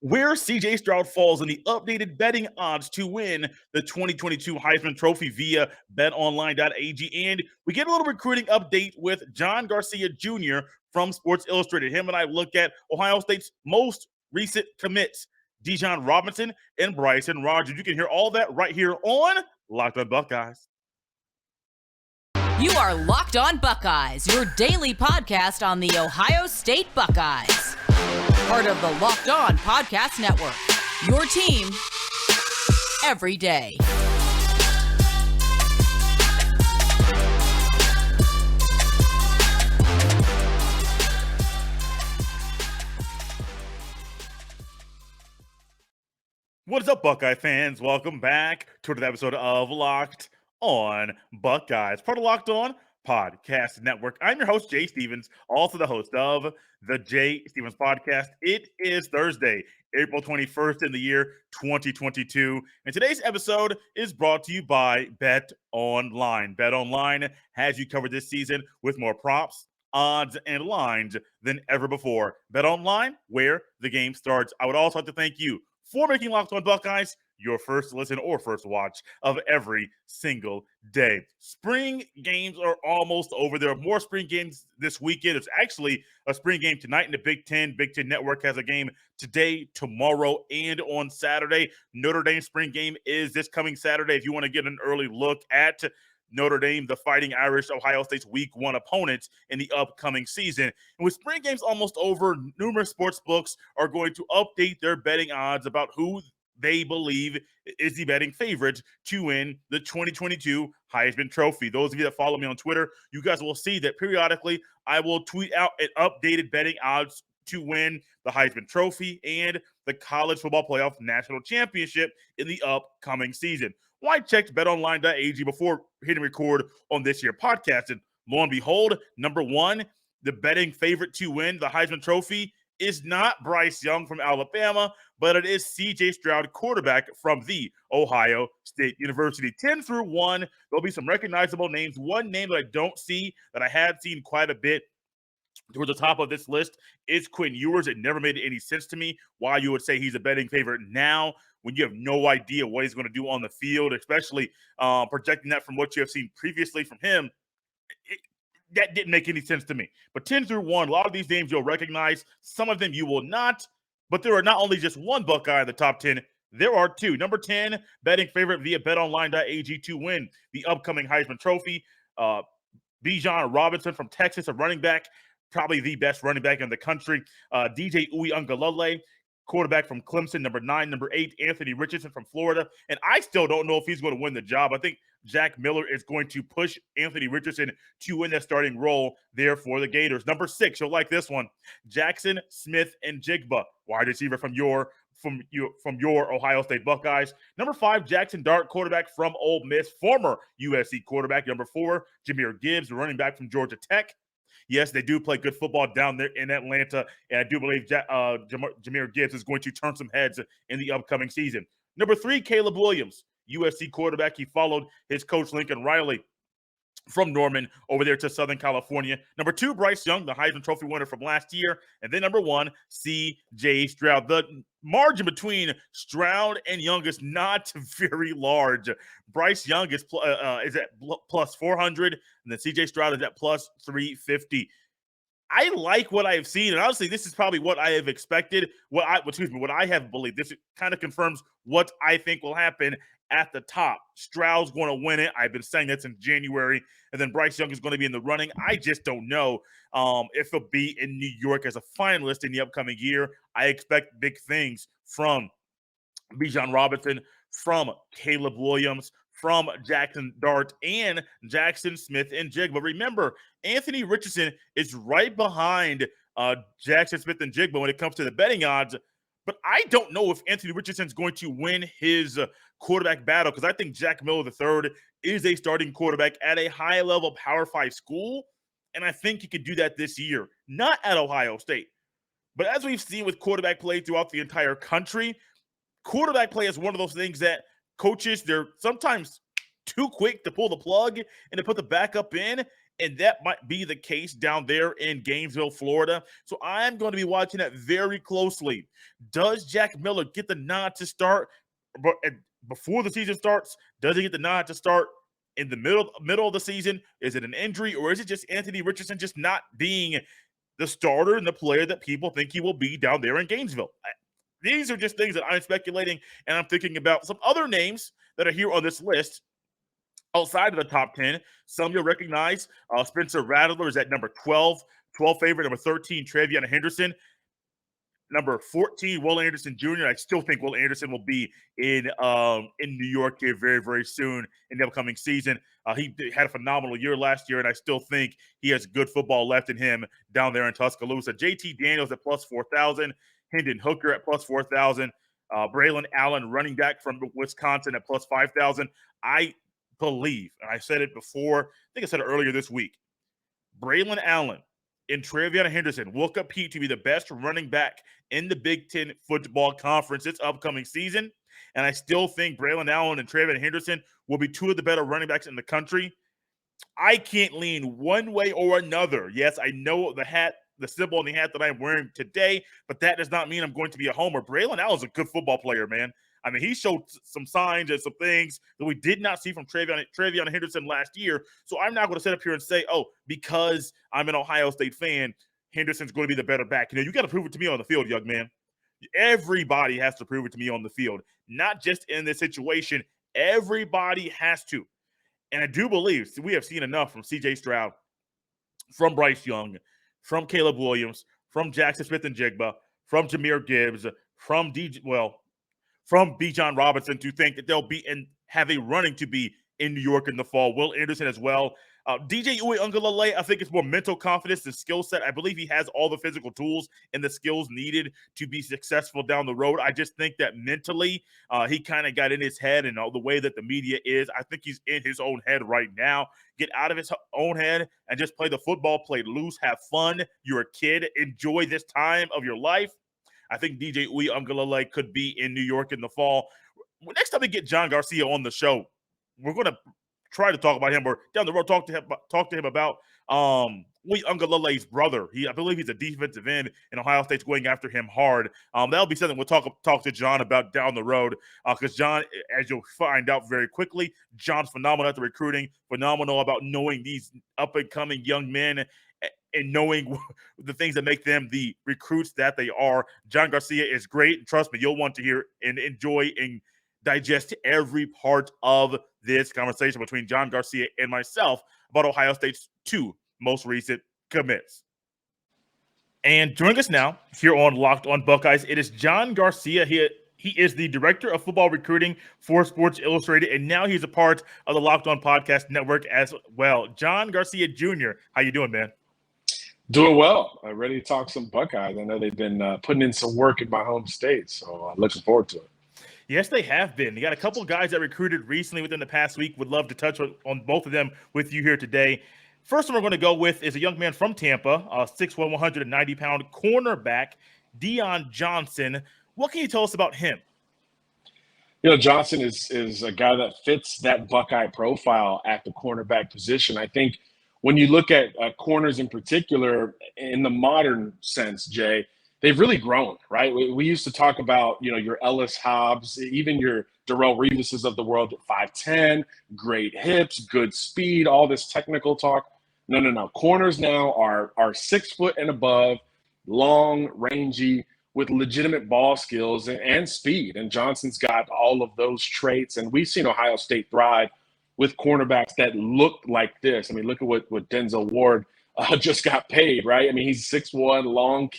where CJ Stroud falls in the updated betting odds to win the 2022 Heisman Trophy via Betonline.ag. And we get a little recruiting update with John Garcia Jr. from Sports Illustrated. Him and I look at Ohio State's most recent commits, Dijon Robinson and Bryson Rogers. You can hear all that right here on Locked on Buckeyes. You are Locked on Buckeyes, your daily podcast on the Ohio State Buckeyes. Part of the Locked On Podcast Network, your team every day. What is up, Buckeye fans? Welcome back to another episode of Locked on Buckeyes, part of Locked On Podcast Network. I'm your host, Jay Stevens, also the host of the Jay Stevens Podcast. It is Thursday, April 21st in the year 2022, and today's episode is brought to you by BetOnline. BetOnline has you covered this season with more props, odds, and lines than ever before. BetOnline, where the game starts. I would also like to thank you for making Locked on Buckeyes your first listen or first watch of every single day. Spring games are almost over. There are more spring games this weekend. It's actually a spring game tonight in the Big Ten. Big Ten Network has a game today, tomorrow, and on Saturday. Notre Dame spring game is this coming Saturday. If you want to get an early look at Notre Dame, the Fighting Irish, Ohio State's Week 1 opponents in the upcoming season. And with spring games almost over, numerous sports books are going to update their betting odds about who they believe is the betting favorite to win the 2022 Heisman Trophy. Those of you that follow me on Twitter, you guys will see that periodically I will tweet out an updated betting odds to win the Heisman Trophy and the College Football Playoff National Championship in the upcoming season. Well, I checked betonline.ag before hitting record on this year's podcast, and lo and behold, number one, the betting favorite to win the Heisman Trophy is not Bryce Young from Alabama, but it is CJ Stroud, quarterback from the Ohio State University. 10 through 1, there'll be some recognizable names. One name that I don't see, that I had seen quite a bit towards the top of this list, is Quinn Ewers. It never made any sense to me why you would say he's a betting favorite now when you have no idea what he's going to do on the field, especially projecting that from what you have seen previously from him. That didn't make any sense to me. But 10 through 1, a lot of these names you'll recognize. Some of them you will not. But there are not only just one Buckeye in the top 10, there are two. Number 10, betting favorite via betonline.ag to win the upcoming Heisman Trophy. Dijon Johnson from Texas, a running back, probably the best running back in the country. DJ Uiagalelei, quarterback from Clemson. Number 9, number 8, Anthony Richardson from Florida. And I still don't know if he's going to win the job. I think Jack Miller is going to push Anthony Richardson to win that starting role there for the Gators. Number 6, you'll like this one, Jackson Smith-Njigba, wide receiver from your Ohio State Buckeyes. Number 5, Jackson Dart, quarterback from Ole Miss, former USC quarterback. Number 4, Jahmyr Gibbs, running back from Georgia Tech. Yes, they do play good football down there in Atlanta, and I do believe Jahmyr Gibbs is going to turn some heads in the upcoming season. Number 3, Caleb Williams, USC quarterback. He followed his coach Lincoln Riley from Norman over there to Southern California. Number 2, Bryce Young, the Heisman Trophy winner from last year. And then number 1, CJ Stroud. The margin between Stroud and Young is not very large. Bryce Young is at plus 400, and then CJ Stroud is at plus 350. I like what I have seen, and honestly, this is probably what I have expected. What I have believed. This kind of confirms what I think will happen at the top. Stroud's going to win it. I've been saying that since January, and then Bryce Young is going to be in the running. I just don't know if he'll be in New York as a finalist in the upcoming year. I expect big things from Bijan Robinson, from Caleb Williams, from Jackson Dart, and Jackson Smith-Njigba. But remember, Anthony Richardson is right behind Jackson Smith-Njigba when it comes to the betting odds. But I don't know if Anthony Richardson's going to win his quarterback battle, because I think Jack Miller III is a starting quarterback at a high-level Power 5 school, and I think he could do that this year. Not at Ohio State. But as we've seen with quarterback play throughout the entire country, quarterback play is one of those things that coaches, they're sometimes too quick to pull the plug and to put the backup in. And that might be the case down there in Gainesville, Florida. So I'm going to be watching that very closely. Does Jack Miller get the nod to start before the season starts? Does he get the nod to start in the middle of the season? Is it an injury, or is it just Anthony Richardson just not being the starter and the player that people think he will be down there in Gainesville? These are just things that I'm speculating, and I'm thinking about some other names that are here on this list outside of the top 10. Some you'll recognize. Spencer Rattler is at number 12 favorite. Number 13, Travion Henderson. Number 14, Will Anderson Jr. I still think Will Anderson will be in New York here very, very soon in the upcoming season. He had a phenomenal year last year, and I still think he has good football left in him down there in Tuscaloosa. JT Daniels at plus 4,000. Hendon Hooker at plus 4,000. Braylon Allen, running back from Wisconsin, at plus 5,000. I believe, and I said it before, I think I said it earlier this week, Braylon Allen and Travion Henderson will compete to be the best running back in the Big Ten football conference this upcoming season. And I still think Braylon Allen and Travion Henderson will be two of the better running backs in the country. I can't lean one way or another. Yes, I know the symbol on the hat that I'm wearing today, but that does not mean I'm going to be a homer. Braylon Allen's a good football player, man. I mean, he showed some signs and some things that we did not see from Travion Henderson last year. So I'm not going to sit up here and say, oh, because I'm an Ohio State fan, Henderson's going to be the better back. You got to prove it to me on the field, young man. Everybody has to prove it to me on the field, not just in this situation. Everybody has to. And I do believe we have seen enough from CJ Stroud, from Bryce Young, from Caleb Williams, from Jackson Smith-Njigba, from Jahmyr Gibbs, from Dijon Robinson to think that they'll be and have a running to be in New York in the fall. Will Anderson as well. DJ Uiagalelei, I think it's more mental confidence and skill set. I believe he has all the physical tools and the skills needed to be successful down the road. I just think that mentally he kind of got in his head, and all the way that the media is, I think he's in his own head right now. Get out of his own head and just play the football, play loose, have fun. You're a kid. Enjoy this time of your life. I think DJ Uiagalelei could be in New York in the fall. Next time we get John Garcia on the show, we're going to try to talk about him, or down the road talk to him about Uiagalelei's brother. I believe he's a defensive end, and Ohio State's going after him hard. That'll be something we'll talk to John about down the road, because John, as you'll find out very quickly, John's phenomenal at the recruiting, phenomenal about knowing these up-and-coming young men and knowing the things that make them the recruits that they are. John Garcia is great, and trust me, you'll want to hear and enjoy and digest every part of this conversation between John Garcia and myself about Ohio State's two most recent commits. And joining us now here on Locked on Buckeyes, it is John Garcia. He is the director of football recruiting for Sports Illustrated, and now he's a part of the Locked on Podcast Network as well. John Garcia Jr., how you doing, man? Doing well. Ready to talk some Buckeyes. I know they've been putting in some work in my home state, so looking forward to it. Yes, they have been. You got a couple of guys that recruited recently within the past week. Would love to touch on both of them with you here today. First one we're going to go with is a young man from Tampa, 6'1", 190-pound cornerback, Dion Johnson. What can you tell us about him? Johnson is a guy that fits that Buckeye profile at the cornerback position. I think when you look at corners in particular, in the modern sense, Jay, they've really grown, right? We used to talk about, your Ellis Hobbs, even your Darrelle Revises of the world at 5'10", great hips, good speed, all this technical talk. No. Corners now are 6 foot and above, long, rangy, with legitimate ball skills and speed. And Johnson's got all of those traits. And we've seen Ohio State thrive with cornerbacks that look like this. I mean, look at what Denzel Ward just got paid, right? I mean, he's 6'1", long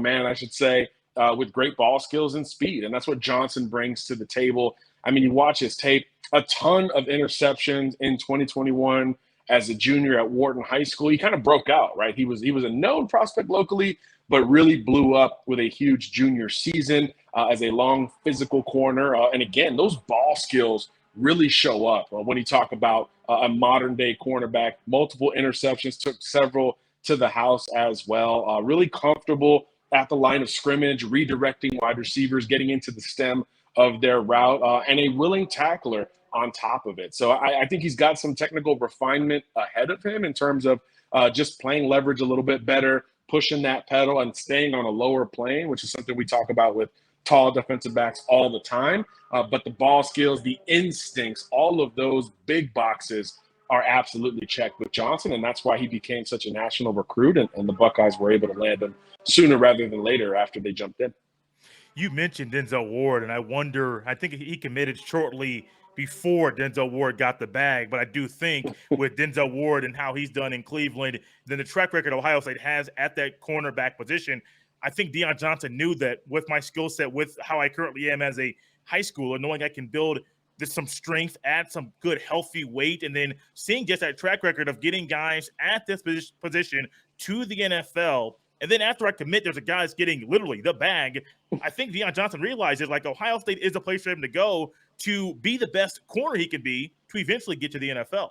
man, I should say, with great ball skills and speed. And that's what Johnson brings to the table. I mean, you watch his tape, a ton of interceptions in 2021 as a junior at Wharton High School. He kind of broke out, right? He was a known prospect locally, but really blew up with a huge junior season as a long physical corner. And again, those ball skills really show up when you talk about a modern-day cornerback. Multiple interceptions, took several to the house as well. Really comfortable at the line of scrimmage, redirecting wide receivers, getting into the stem of their route, and a willing tackler on top of it. So I think he's got some technical refinement ahead of him in terms of just playing leverage a little bit better, pushing that pedal and staying on a lower plane, which is something we talk about with tall defensive backs all the time. But the ball skills, the instincts, all of those big boxes are absolutely checked with Johnson, and that's why he became such a national recruit, and the Buckeyes were able to land him sooner rather than later after they jumped in. You mentioned Denzel Ward, and I think he committed shortly before Denzel Ward got the bag, but I do think with Denzel Ward and how he's done in Cleveland, then the track record Ohio State has at that cornerback position, I think Dion Johnson knew that with my skill set, with how I currently am as a high schooler, knowing I can build some strength, add some good healthy weight, and then seeing just that track record of getting guys at this position to the NFL. And then after I commit, there's a guy that's getting literally the bag. I think Dion Johnson realizes like Ohio State is a place for him to go to be the best corner he can be to eventually get to the NFL.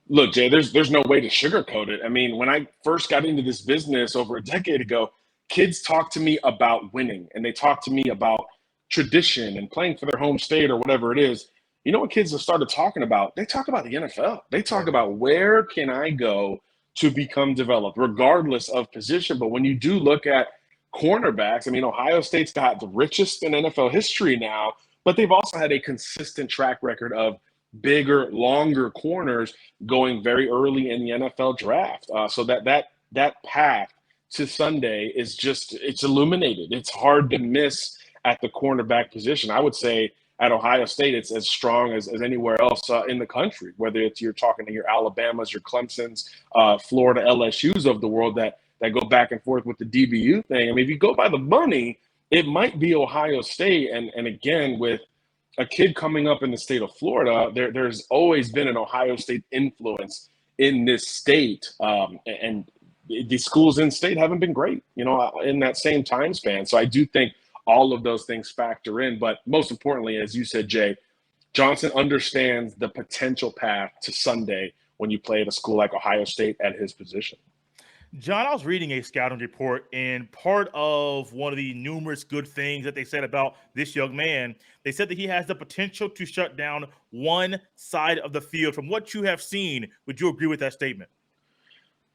Look, Jay, there's no way to sugarcoat it. I mean, when I first got into this business over a decade ago, kids talk to me about winning, and they talk to me about tradition and playing for their home state or whatever it is. You know what kids have started talking about? They talk about the NFL. They talk about where can I go to become developed, regardless of position. But when you do look at cornerbacks, I mean, Ohio State's got the richest in NFL history now, but they've also had a consistent track record of bigger, longer corners going very early in the NFL draft. So that path to Sunday is just, it's illuminated. It's hard to miss at the cornerback position. I would say at Ohio State, it's as strong as anywhere else in the country, whether it's you're talking to your Alabamas, your Clemsons, Florida LSUs of the world that go back and forth with the DBU thing. I mean, if you go by the money, it might be Ohio State. And again, with a kid coming up in the state of Florida, there's always been an Ohio State influence in this state. And the schools in state haven't been great, in that same time span. So I do think all of those things factor in. But most importantly, as you said, Jay, Johnson understands the potential path to Sunday when you play at a school like Ohio State at his position. John, I was reading a scouting report, and part of one of the numerous good things that they said about this young man, they said that he has the potential to shut down one side of the field. From what you have seen, would you agree with that statement?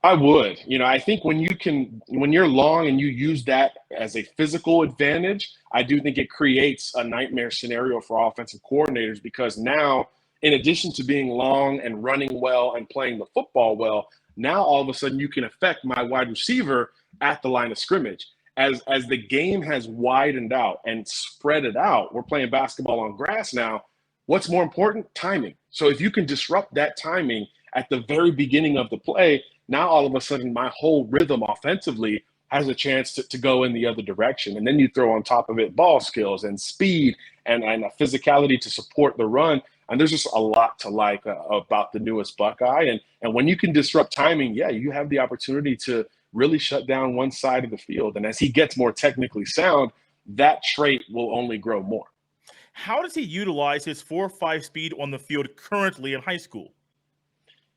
I would. I think when you're long and you use that as a physical advantage, I do think it creates a nightmare scenario for offensive coordinators, because now, in addition to being long and running well and playing the football well, now all of a sudden you can affect my wide receiver at the line of scrimmage. As the game has widened out and spread it out, we're playing basketball on grass now. What's more important? Timing. So if you can disrupt that timing at the very beginning of the play, now all of a sudden my whole rhythm offensively has a chance to go in the other direction. And then you throw on top of it ball skills and speed and a physicality to support the run. And there's just a lot to like about the newest Buckeye. And when you can disrupt timing, you have the opportunity to really shut down one side of the field. And as he gets more technically sound, that trait will only grow more. How does he utilize his 4.5 speed on the field currently in high school?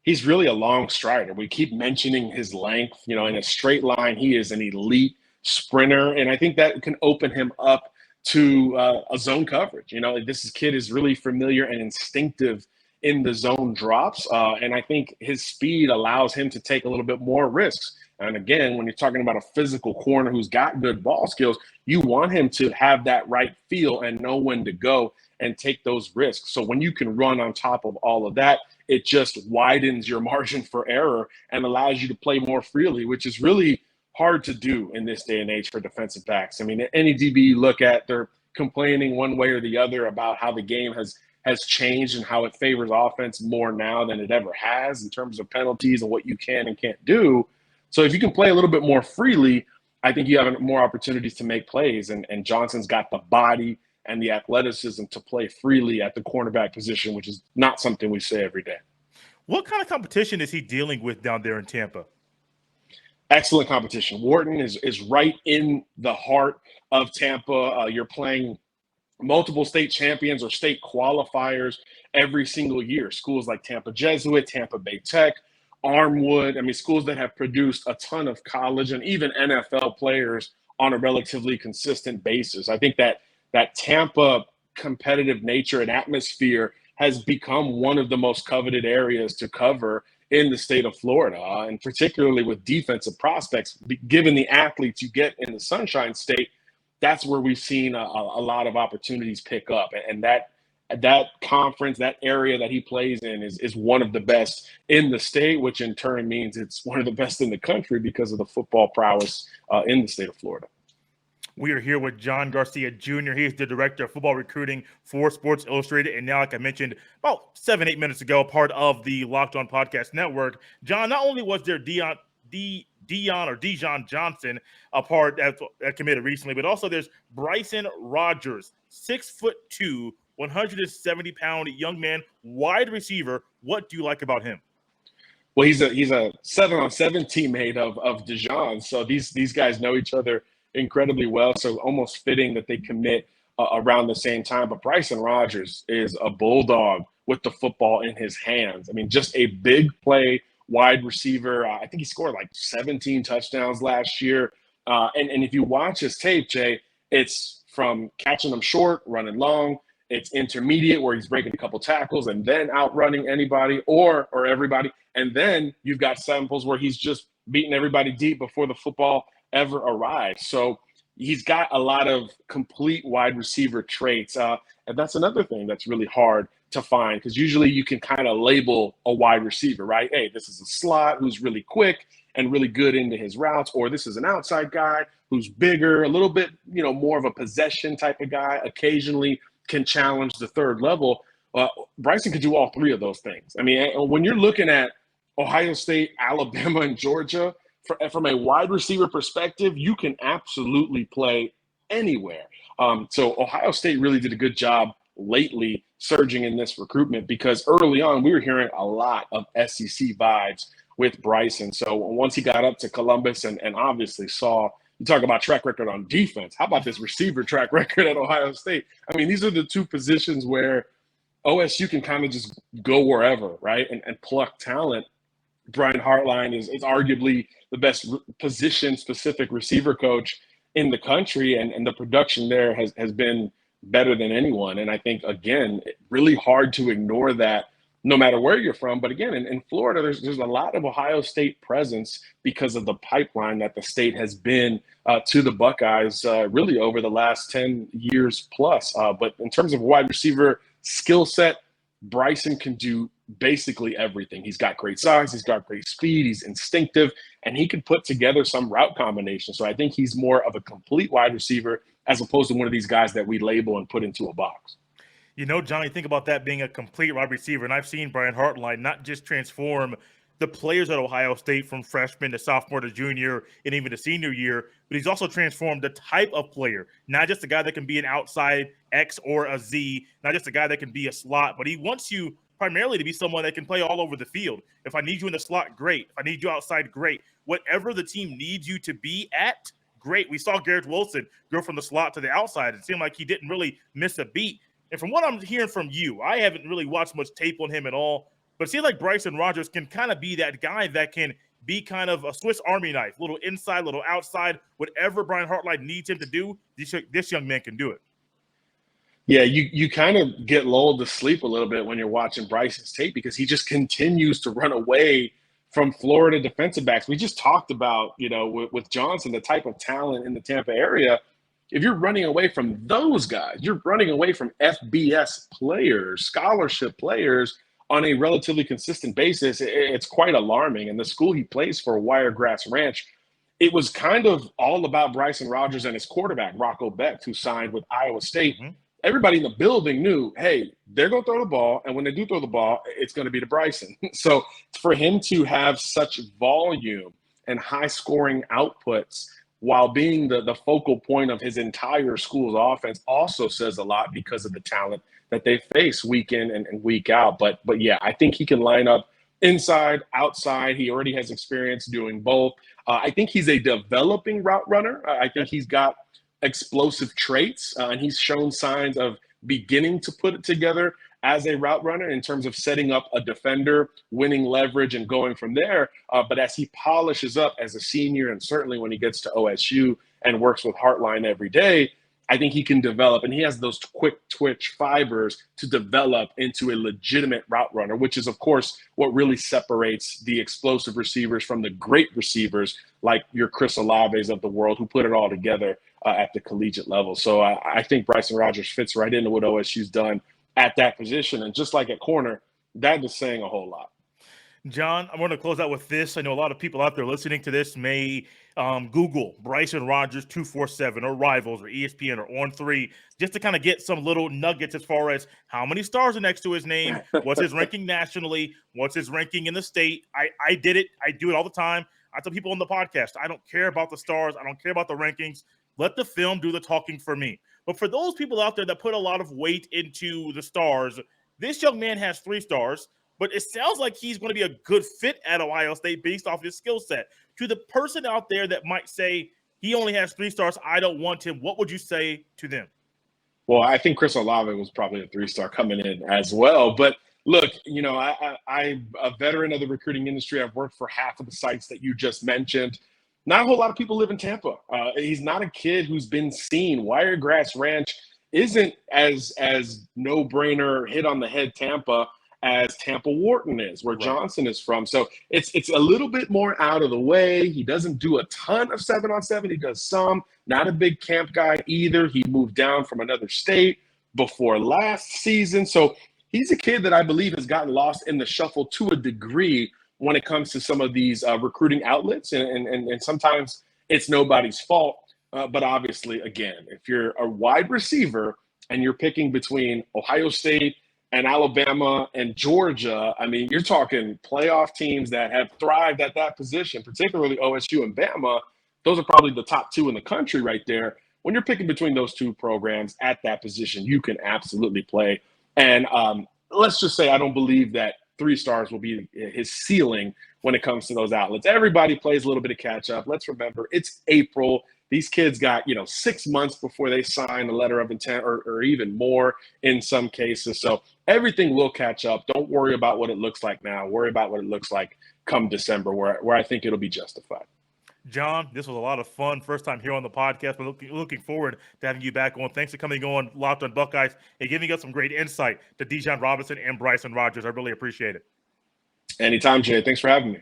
He's really a long strider. We keep mentioning his length. In a straight line, he is an elite sprinter. And I think that can open him up to a zone coverage. This kid is really familiar and instinctive in the zone drops. And I think his speed allows him to take a little bit more risks. And again, when you're talking about a physical corner who's got good ball skills, you want him to have that right feel and know when to go and take those risks. So when you can run on top of all of that, it just widens your margin for error and allows you to play more freely, which is really hard to do in this day and age for defensive backs. I mean, any DB you look at, they're complaining one way or the other about how the game has changed and how it favors offense more now than it ever has in terms of penalties and what you can and can't do. So if you can play a little bit more freely, I think you have more opportunities to make plays. And Johnson's got the body and the athleticism to play freely at the cornerback position, which is not something we say every day. What kind of competition is he dealing with down there in Tampa? Excellent competition. Wharton is right in the heart of Tampa. You're playing multiple state champions or state qualifiers every single year. Schools like Tampa Jesuit, Tampa Bay Tech, Armwood. I mean, schools that have produced a ton of college and even NFL players on a relatively consistent basis. I think that Tampa competitive nature and atmosphere has become one of the most coveted areas to cover in the state of Florida, and particularly with defensive prospects, given the athletes you get in the Sunshine State. That's where we've seen a lot of opportunities pick up, and that conference, that area that he plays in is one of the best in the state, which in turn means it's one of the best in the country because of the football prowess in the state of Florida. We are here with John Garcia Jr. He is the director of football recruiting for Sports Illustrated. And now, like I mentioned about 7-8 minutes ago, part of the Locked On Podcast Network. John, not only was there Dion Johnson, a part that committed recently, but also there's Bryson Rogers, 6'2", 170-pound young man, wide receiver. What do you like about him? Well, he's a 7-on-7 teammate of Dijon, so these guys know each other incredibly well. So almost fitting that they commit around the same time. But Bryson Rogers is a bulldog with the football in his hands. I mean, just a big play wide receiver. I think he scored like 17 touchdowns last year. And if you watch his tape, Jay, it's from catching them short, running long. It's intermediate where he's breaking a couple tackles and then outrunning anybody or everybody. And then you've got samples where he's just beating everybody deep before the football ever arrives. So he's got a lot of complete wide receiver traits. And that's another thing that's really hard to find, because usually you can kind of label a wide receiver, right? Hey, this is a slot who's really quick and really good into his routes, or this is an outside guy who's bigger, a little bit, more of a possession type of guy, occasionally can challenge the third level. Bryson could do all three of those things. I mean, when you're looking at Ohio State, Alabama, and Georgia, from a wide receiver perspective, you can absolutely play anywhere. So Ohio State really did a good job lately surging in this recruitment, because early on we were hearing a lot of SEC vibes with Bryson. So once he got up to Columbus and obviously saw, you talk about track record on defense, how about this receiver track record at Ohio State? I mean, these are the two positions where OSU can kind of just go wherever, right, and pluck talent. Brian Hartline is arguably the best position-specific receiver coach in the country, and the production there has been better than anyone. And I think, again, really hard to ignore that no matter where you're from. But again, in Florida, there's a lot of Ohio State presence because of the pipeline that the state has been to the Buckeyes really over the last 10 years plus. But in terms of wide receiver skill set, Bryson can do basically everything. He's got great size, he's got great speed, he's instinctive, and he can put together some route combinations. So I think he's more of a complete wide receiver as opposed to one of these guys that we label and put into a box. John, you think about that being a complete wide receiver, and I've seen Brian Hartline not just transform the players at Ohio State from freshman to sophomore to junior and even to senior year, but he's also transformed the type of player, not just a guy that can be an outside X or a Z, not just a guy that can be a slot, but he wants you primarily to be someone that can play all over the field. If I need you in the slot, great. If I need you outside, great. Whatever the team needs you to be at, great. We saw Garrett Wilson go from the slot to the outside. It seemed like he didn't really miss a beat. And from what I'm hearing from you, I haven't really watched much tape on him at all, but it seems like Bryson Rogers can kind of be that guy that can be kind of a Swiss Army knife, little inside, little outside. Whatever Brian Hartline needs him to do, this young man can do it. Yeah, you kind of get lulled to sleep a little bit when you're watching Bryson's tape, because he just continues to run away from Florida defensive backs. We just talked about, with Johnson, the type of talent in the Tampa area. If you're running away from those guys, you're running away from FBS players, scholarship players on a relatively consistent basis. It's quite alarming. And the school he plays for, Wiregrass Ranch, it was kind of all about Bryson Rogers and his quarterback, Rocco Becht, who signed with Iowa State. Mm-hmm. Everybody in the building knew, hey, they're going to throw the ball, and when they do throw the ball, it's going to be to Bryson. So for him to have such volume and high-scoring outputs while being the focal point of his entire school's offense also says a lot, because of the talent that they face week in and week out. But yeah, I think he can line up inside, outside. He already has experience doing both. I think he's a developing route runner. I think he's got explosive traits, and he's shown signs of beginning to put it together as a route runner in terms of setting up a defender, winning leverage, and going from there. But as he polishes up as a senior, and certainly when he gets to OSU and works with Hartline every day, I think he can develop, and he has those quick twitch fibers to develop into a legitimate route runner, which is, of course, what really separates the explosive receivers from the great receivers like your Chris Olaves of the world who put it all together at the collegiate level. So I think Bryson Rogers fits right into what OSU's done at that position. And just like at corner, that is saying a whole lot. John, I want to close out with this. I know a lot of people out there listening to this may Google Bryson Rogers 247 or Rivals or ESPN or On3 just to kind of get some little nuggets as far as how many stars are next to his name, what's his ranking nationally, what's his ranking in the state. I did it. I do it all the time. I tell people on the podcast, I don't care about the stars. I don't care about the rankings. Let the film do the talking for me. But for those people out there that put a lot of weight into the stars, this young man has 3 stars. But it sounds like he's going to be a good fit at Ohio State based off his skill set. To the person out there that might say he only has 3 stars, I don't want him, what would you say to them? Well, I think Chris Olave was probably a 3-star coming in as well. But look, I'm a veteran of the recruiting industry. I've worked for half of the sites that you just mentioned. Not a whole lot of people live in Tampa. He's not a kid who's been seen. Wiregrass Ranch isn't as no-brainer, hit on the head Tampa as Tampa Wharton is, where Johnson is from. So it's a little bit more out of the way. He doesn't do a ton of 7-on-7. He does some. Not a big camp guy either. He moved down from another state before last season. So he's a kid that I believe has gotten lost in the shuffle to a degree when it comes to some of these recruiting outlets. And sometimes it's nobody's fault. But obviously, again, if you're a wide receiver and you're picking between Ohio State and Alabama and Georgia, I mean, you're talking playoff teams that have thrived at that position, particularly OSU and Bama. Those are probably the top 2 in the country right there. When you're picking between those 2 programs at that position, you can absolutely play. And let's just say I don't believe that 3 stars will be his ceiling when it comes to those outlets. Everybody plays a little bit of catch up. Let's remember, it's April. These kids got, 6 months before they sign a letter of intent or even more in some cases. So everything will catch up. Don't worry about what it looks like now. Worry about what it looks like come December, where I think it'll be justified. John, this was a lot of fun. First time here on the podcast. We're looking forward to having you back on. Thanks for coming on Locked on Buckeyes and giving us some great insight to Dijon Robinson and Bryson Rogers. I really appreciate it. Anytime, Jay. Thanks for having me.